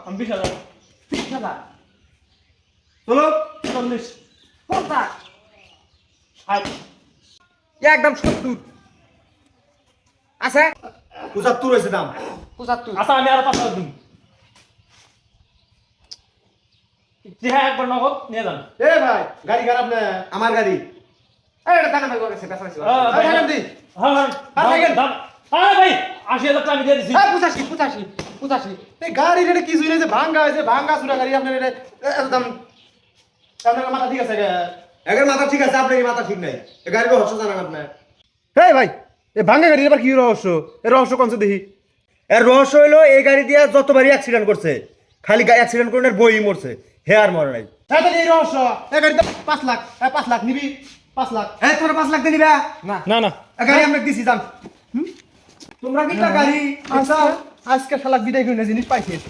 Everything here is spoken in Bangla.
আমি 20,000 20,000 চলো 40 50 60 একদম 70 আছে 75 হয়েছে দাম। 75 আচ্ছা আমি আরো 5,000 দিন হ্যাঁ একবার নগদ নিয়ে যান এ ভাই গাড়ি খারাপ না আমার গাড়ি। এই এটা টাকা ভাই গেছে বেচা ভাই, থাকেন দি। হ্যাঁ হ্যাঁ আর থাকেন। দাম আরে ভাই 80,000 টাকা আমি দিয়ে দিছি 85 এই গাড়ি রেটে কিছুই নেই যে ভাঙ্গা হয়েছে ভাঙ্গা চুরা গাড়ি আপনার এটা এত দাম। আপনার মাথা ঠিক আছে একের মাথা ঠিক আছে আপনার মাথা ঠিক নাই এই গাড়ির রহস্য জানেন আপনার। এই ভাই এই ভাঙ্গা গাড়ির আবার কি রহস্য? এই রহস্য কোনছে দেখি। এর রহস্য হলো এই গাড়ি দিয়ে যতবারই অ্যাক্সিডেন্ট করছে খালি অ্যাক্সিডেন্ট করে বই মরছে হে আর মরে নাই। হ্যাঁ তাহলে এই রহস্য এই গাড়িতে 5 লাখ 5 লাখ নিবি 5 লাখ হ্যাঁ তোরা 5 লাখ দিয়ে নিবা না না না এই গাড়ি আমরা দিছি জান। তোমরা কি গাড়ি আচ্ছা আজকে শালা বিদায় করে জিনিস পাইছিস।